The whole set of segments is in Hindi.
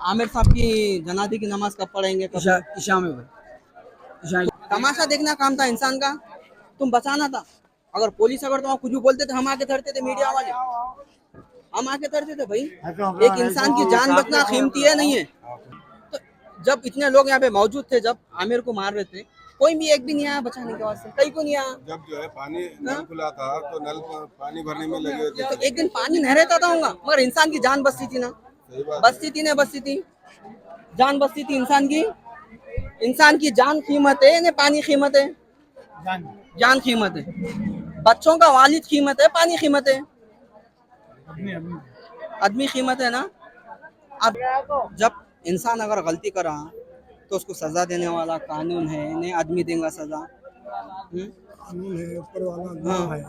आमिर साहब की जनाजे की नमाज कब पढ़ेंगे? ईशा में भाई ईशा। तमाशा देखना काम था इंसान का, तुम बचाना था। अगर पुलिस अगर तुम कुछ भी बोलते थे, हम आके धरते थे, मीडिया वाले हम आके धरते थे भाई। एक इंसान की जान बचना कीमती है नहीं है? तो जब इतने लोग यहाँ पे मौजूद थे, जब आमिर को मार रहे थे, कोई भी एक भी नहीं आया बचाने के वास्ते, कहीं को नहीं आया। जब जो है पानी नल खुला था तो नल पर पानी भरने में लगे हुए थे। तो एक दिन पानी नहीं रहता था होगा, मगर इंसान की जान बचती थी ना, बचती थी ना, बचती थी, जान बचती थी इंसान की। इंसान की जान कीमत है ना, पानी कीमत है? जान कीमत है। बच्चों का वालिद कीमत है, पानी कीमत है, आदमी कीमत है ना। अब जब इंसान अगर गलती करा तो उसको सजा देने वाला कानून है, नहीं आदमी देगा सजा। कानून है, ऊपर वाला अल्लाह है।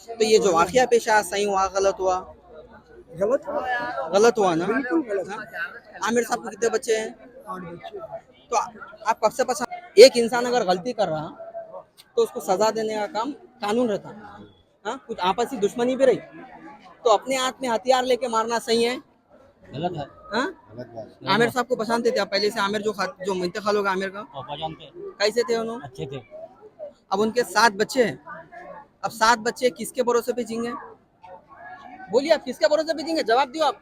तो ये जो वाकया पेश आया, सही हुआ गलत हुआ? गलत गलत हुआ ना। बिल्कुल गलत। आमिर साहब के कितने बच्चे हैं? 8 बच्चे। तो आप कब से पसंद, एक इंसान अगर गलती कर रहा तो उसको सजा देने का काम कानून रहता। हाँ, कुछ आपसी दुश्मनी भी रही तो अपने हाथ में हथियार लेके मारना सही है? गलत है। हाँ? आमिर साहब को पहचानते थे आप पहले से? आमिर जो इंतकाल होगा आमिर का, पहचानते कैसे थे उन्होंने? अच्छे थे। अब उनके 7 बच्चे हैं। अब 7 बच्चे किसके भरोसे पे जींगे? बोलिए, आप किसके भरोसे पे जींगे? जवाब दियो आप।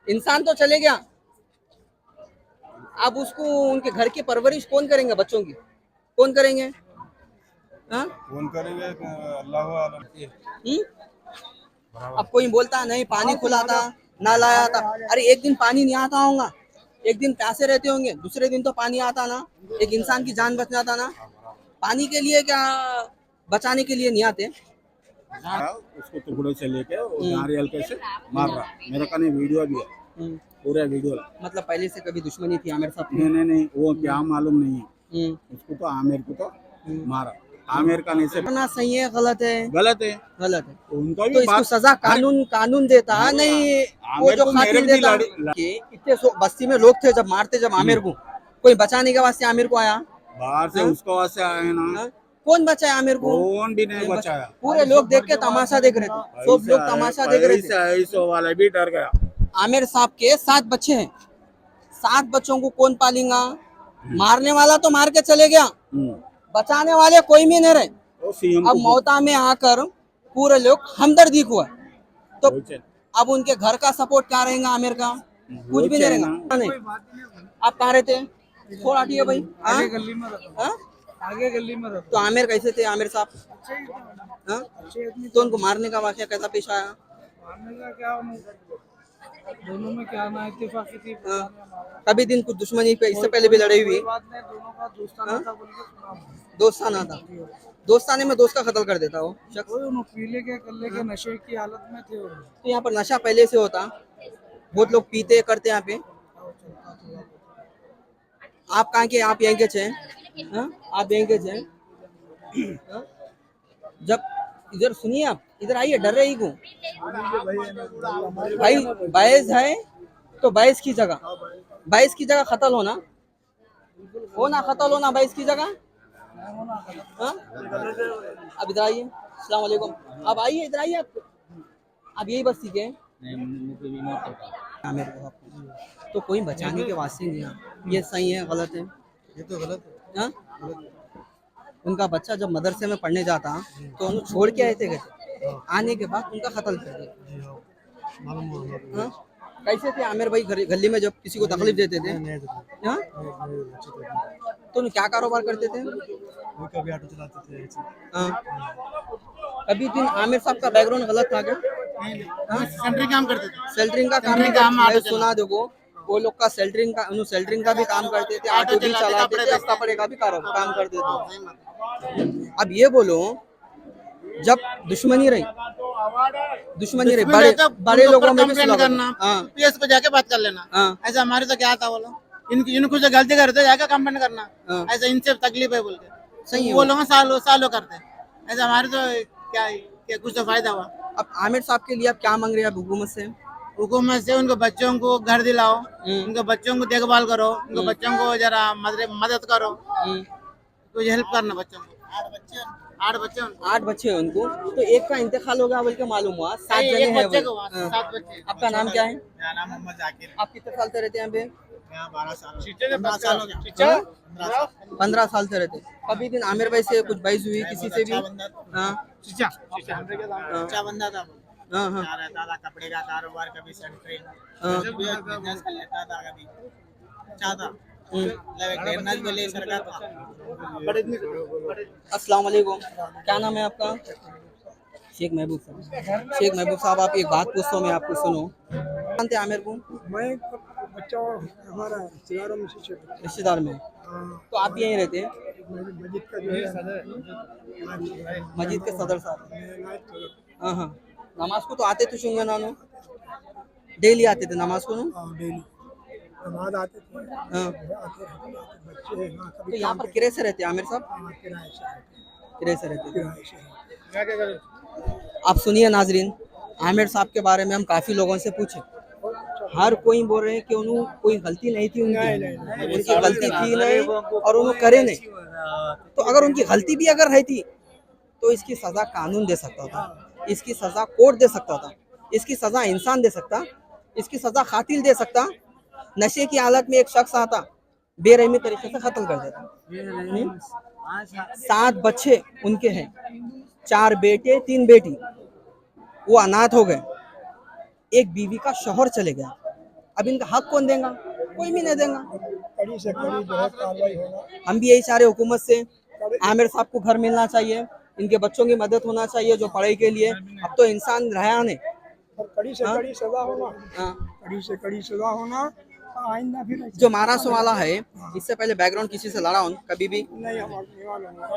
इंसान तो चले गया, अब उसको उनके घर की परवरिश कौन करेंगे? बच्चों की कौन करेंगे? हाँ? फोन करेंगे अल्लाह आलम। अब कोई बोलता नहीं पानी खुला था, ना लाया था। अरे एक दिन पानी नहीं आता होगा, एक दिन प्यासे रहते होंगे, दूसरे दिन तो पानी आता ना। एक इंसान की जान बच जाता ना। पानी के लिए क्या, बचाने के लिए नहीं आते? उसको टुकड़े से लेके नारियल कैसे मार रहा, मेरे का नहीं वीडियो भी है, पूरा वीडियो। मतलब पहले से कभी दुश्मनी थी आमिर साहब की? नहीं वो क्या मालूम नहीं है उसको, तो आमिर को तो मारा। आमिर का नहीं से करना सही है गलत है? गलत है। गलत है। उनका तो भी इसको सजा कानून देता नहीं, वो आमिर जो को खातिर मेरे भी देता। कि इतने बस्ती में लोग थे जब मारते, जब आमिर को कोई बचाने के वास्ते आमिर को आया? बाहर से उसको वास्ते आए ना। हाँ? कौन बचाया आमिर को? कौन भी नहीं बचाया। पूरे लोग देख के तमाशा देख रहे थे, सब लोग तमाशा देख रहे थे। ऐसा वाला भी डर गया। आमिर साहब के 7 बच्चे हैं, 7 बच्चों को कौन पालेगा? मारने वाला तो मार के चले गया, बचाने वाले कोई भी नहीं रहे। अब मौता में आकर पूरे लोग हमदर्दी हुआ, तो अब उनके घर का सपोर्ट क्या रहेगा? आमिर का कुछ भी नहीं रहेगा। नहीं, आप कहाँ रहते हैं? थोड़ा हटिए भाई। आगे गली में रहता। हाँ? आगे गली में रहता। तो आमिर कैसे थे आमिर साहब? हाँ? तो उनको मारने का वाकया कैसा पेश आया? मारने का क्या, दोनों में क्या ना इत्तेफाकी थी। कभी दिन कुछ दुश्मनी पे इससे पहले भी लड़े हुई? बात नहीं, दोनों का दोस्ताना था बोल के सुना। दोस्ताना था, दोस्ताने में दोस्त का कत्ल कर देता वो शख्स। वही उन्होंने पीले के कल्ले के नशे की हालत में थे। तो यहाँ पर नशा पहले से होता, बहुत लोग पीते करते यहाँ पे। आप कहाँ के? आप यहीं के थे? हाँ? आप यहीं के थे? हाँ? जब इधर सुनिए, आप इधर आइए, डर रही क्यों भाई? बैस है तो बैस की जगह कत्ल होना कत्ल होना बैस की जगह। हाँ? अब इधर आइए, अस्सलाम वालेकुम। अब आइए, इधर आइए। आप यही बस्ती के हैं? तो कोई बचाने के वास्ते नहीं है। ये सही है गलत है? ये तो गलत है। हाँ? उनका बच्चा जब मदरसे में पढ़ने जाता तो उन्हें छोड़ के आए थे घर, आने के बाद उनका कत्ल कर दिया। हाँ? कैसे थे आमिर भाई गली में जब किसी को तकलीफ देते थे? हाँ? तो उन्हें क्या कारोबार करते थे? कभी ऑटो चलाते थे। हाँ? अभी दिन आमिर साहब का बैकग्राउंड गलत था क्या? सेंटरिंग काम करते थे। सेल्टरिंग का काम मैं सुना देखो, वो लोग का सेल्टरिंग का भी काम करते थे, ऑटो भी चलाते थे, कपड़े का भी काम करते थे। अब ये बोलो, जब दुश्मनी रही बड़े लोगों में भी सुलह करना, पीएस को जाके बात कर लेना। ऐसा हमारे तो क्या था बोलो, इनको जो गलती करते जाके कंप्लेंट करना। ऐसा इनसे तकलीफ है बोल के सही है। वो लोग सालों करते। ऐसा हमारे तो क्या कुछ तो फायदा हुआ। अब आमिर साहब के लिए आप क्या मांग रहे हैं हुकूमत से? हुकूमत से उनको बच्चों को घर दिलाओ, उनके बच्चों को देखभाल करो, उनके बच्चों को जरा मदद करो, कुछ हेल्प करना बच्चों को। 8 बच्चे हैं उनको। 8 बच्चे हैं उनको, तो एक का इंतकाल हो गया बोल के मालूम हुआ, 7 नहीं, जने एक हैं बच्चे बोल। को हुआ, हाँ। 7 बच्चे। आपका नाम क्या है? मेरा नाम मोहम्मद जाकिर। आप कितने साल से रहते हैं यहाँ पे? यहाँ 12 साल 15 साल हो गया। हाँ? 15 साल से रहते। कभी दिन आमिर भाई से कुछ बहस हुई किसी से भी? अच्छा बंदा हाँ अच्छा बंदा था। हाँ हाँ यहाँ रहता था, कपड़े का कारोबार, कभी सेंट्री हाँ। बिजनेस कर लेता था, कभी अच्छा था। मतलब एक डेढ़ बोले सरकार था। अस्सलाम वालेकुम, क्या नाम है आपका? शेख महबूब साहब। शेख महबूब साहब, आप एक बात पूछता हूँ, मैं आपको सुनो। जानते हैं आमिर को? मैं बच्चा हमारा रिश्तेदारों में से रिश्तेदार में। तो आप यहीं रहते हैं? मस्जिद का जो है मस्जिद के सदर साहब। हाँ हाँ, नमाज को तो आते तो होंगे नानो, डेली आते थे नमाज को ना? डेली नमाज आते थे। हाँ। बच्चे हैं ना, तो यहाँ पर किराए से रहते हैं आमिर साहब? किराए से रहते किराए से रहते हैं। किराए से। आप सुनिए नाजरीन, आमिर साहब के बारे में हम काफ़ी लोगों से पूछे, हर कोई बोल रहे हैं कि उन्होंने कोई गलती नहीं थी उनकी, उनकी गलती थी नहीं और उन्होंने करे नहीं। तो अगर उनकी गलती भी अगर रहती तो इसकी सज़ा कानून दे सकता था, इसकी सज़ा कोर्ट दे सकता था, इसकी सज़ा इंसान दे सकता, इसकी सज़ा कातिल दे सकता। नशे की हालत में एक शख्स आता, बेरहमी तरीके से कत्ल कर देता। 7 बच्चे उनके हैं, 4 बेटे 3 बेटी, वो अनाथ हो गए। एक बीवी का शौहर चले गया, अब इनका हक कौन देगा? कोई भी नहीं देगा। कड़ी से कड़ी जो है कार्रवाई होना। हम भी यही चाह रहे हुकूमत से, आमिर साहब को घर मिलना चाहिए, इनके बच्चों की मदद होना चाहिए जो पढ़ाई के लिए। अब तो इंसान रहा नहीं। और कड़ी से कड़ी सजा होना। हाँ। कड़ी से कड़ी सजा होना। आइंदा फिर जो महाराष्ट्र वाला है, इससे पहले बैकग्राउंड किसी से लड़ा हूँ कभी भी? नहीं, हमारे वाला हाँ?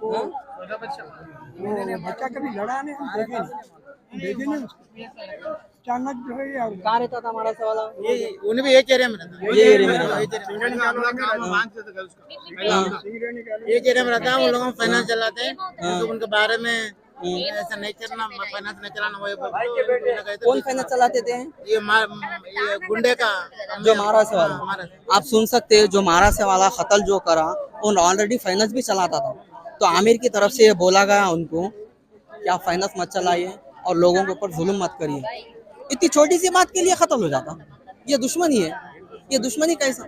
वो बच्चा कभी लड़ा नहीं, हम देखे नहीं उसको। अचानक जो है यार कहाँ रहता था महाराष्ट्र वाला? ये उन्हें भी एक एरिया में रहता है। ये एरिया में रहता है। एक एरिया में रहता है। उन लोगों को फाइनेंस चलाते हैं, तो उनके बारे में ऐसा नहीं करना, फाइनेंस नहीं चलाना। वो कौन फाइनेंस चलाते थे? ये गुंडे का जो महाराष्ट्र वाला। आप सुन सकते हैं, जो महाराष्ट्र वाला कत्ल जो करा, उन ऑलरेडी फाइनेंस भी चलाता था। तो आमिर की तरफ से ये बोला गया उनको कि आप फाइनेंस मत चलाइए और लोगों के ऊपर जुल्म मत करिए। इतनी छोटी सी बात के लिए कत्ल हो जाता। ये दुश्मनी है। ये दुश्मनी कैसा?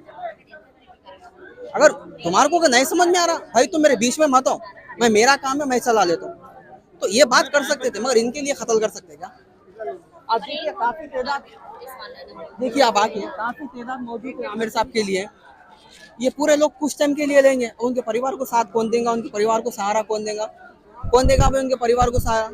अगर तुम्हारे को नहीं समझ में आ रहा भाई, तुम मेरे बीच में मत हो, मैं मेरा काम है मैं चला लेता हूँ, तो ये बात कर सकते थे, मगर इनके लिए कत्ल कर सकते क्या? आप देखिए काफी तादाद, देखिए आप आके काफी तादाद मौजूद है आमिर साहब के लिए। ये पूरे लोग कुछ टाइम के लिए लेंगे, उनके परिवार को साथ कौन देगा? उनके परिवार को सहारा कौन देगा? कौन देगा भाई उनके परिवार को सहारा?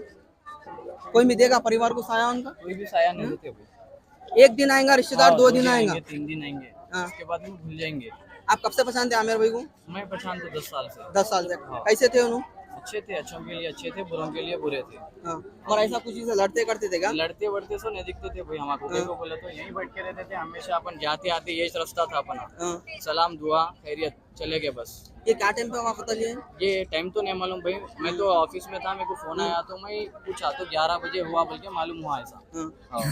कोई भी देगा परिवार को सहारा? उनका कोई भी साया नहीं देते अभी। एक दिन आएगा रिश्तेदार, 2 दिन आएगा, 3 दिन आएंगे, हाँ। उसके बाद में भूल जाएंगे। आप कब से पहचानते हैं आमिर भाई को? मैं पहचानता 10 साल से। 10 साल से। कैसे थे उन्होंने? अच्छे थे, अच्छों के लिए अच्छे थे, बुरों के लिए बुरे थे। हाँ। और ऐसा कुछ से लड़ते करते थे क्या? लड़ते वड़ते सो नहीं दिखते थे भाई। हमारे कोई को बोला तो यहीं बैठ के रहते थे हमेशा। अपन जाते आते यही रास्ता था अपना, हाँ। सलाम दुआ खैरियत चले गए बस। ये क्या टाइम पे हुआ कत्ल ये? ये टाइम तो नहीं मालूम भाई, मैं तो ऑफिस में था, मेरे को फोन आया तो मैं पूछा तो 11 बजे हुआ बोल के मालूम हुआ ऐसा। हाँ। हाँ।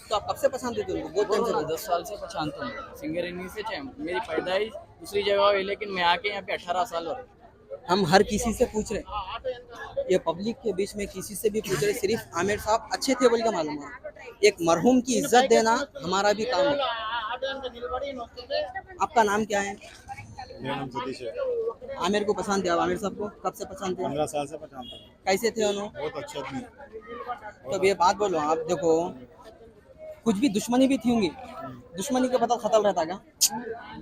तो आप कब से पसंद थे उनको? बहुत टाइम बोलो ना, से। 10 साल से पहचानता हूँ। सिंगरेनी से चाहे मेरी पैदाइश दूसरी जगह हुई, लेकिन मैं आके यहाँ पे 18 साल हो रहे। हम हर किसी से पूछ रहे, ये पब्लिक के बीच में किसी से भी पूछ रहे, सिर्फ आमिर साहब अच्छे थे बोल के मालूम है। एक मरहूम की इज्जत देना हमारा भी काम है। आपका नाम क्या है? मेरा नाम सतीश है। आमिर को पसंद थे आप? आमिर साहब को कब से पसंद थे? 15 साल से पहचानता हूँ। कैसे थे उन्होंने? बहुत अच्छे आदमी। तो अब ये बात बोलो, आप देखो कुछ भी दुश्मनी भी थी होंगी, दुश्मनी के बदल कत्ल रहता क्या?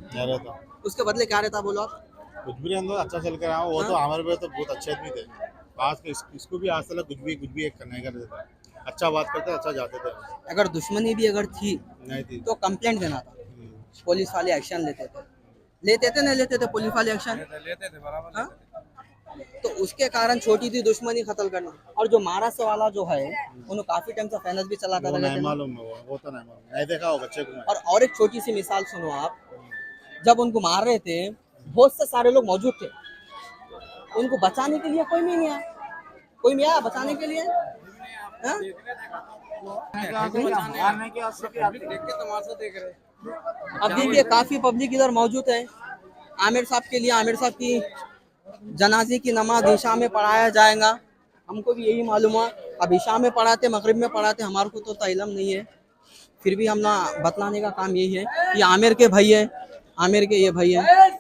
क्या रहता? उसके बदले क्या रहता बोलो आप? कुछ भी अंदर अच्छा चल कर रहा। वो तो हमारे पे तो बहुत अच्छे आदमी थे। आज के इसको भी आज तक कुछ भी एक करने का देता। अच्छा बात करते, अच्छा जाते थे। अगर दुश्मनी भी अगर थी नहीं थी तो कंप्लेंट देना था, पुलिस वाले एक्शन लेते थे। नहीं लेते थे पुलिस वाले एक्शन? लेते थे बराबर। हाँ? तो उसके कारण छोटी थी दुश्मनी खत्म करना। और जो महाराष्ट्र वाला जो है, उन्होंने काफी टाइम से फाइनेंस भी चलाता वो था। नहीं मालूम है, वो तो नहीं मालूम, नहीं देखा हो बच्चे को। और एक छोटी सी मिसाल सुनो आप, जब उनको मार रहे थे बहुत से सारे लोग मौजूद थे, उनको बचाने के लिए कोई भी नहीं आया। कोई नहीं आया बचाने के लिए? हाँ? अब देखिए काफी पब्लिक इधर मौजूद है आमिर साहब के लिए, आमिर साहब की जनाजे की नमाज ईशा में पढ़ाया जाएगा, हमको भी यही मालूम है। अब ईशा में पढ़ाते, मगरिब में पढ़ाते, हमारे को तो इल्म नहीं है, फिर भी हम ना बतलाने का काम यही है। ये आमिर के भाई है, आमिर के ये भाई है।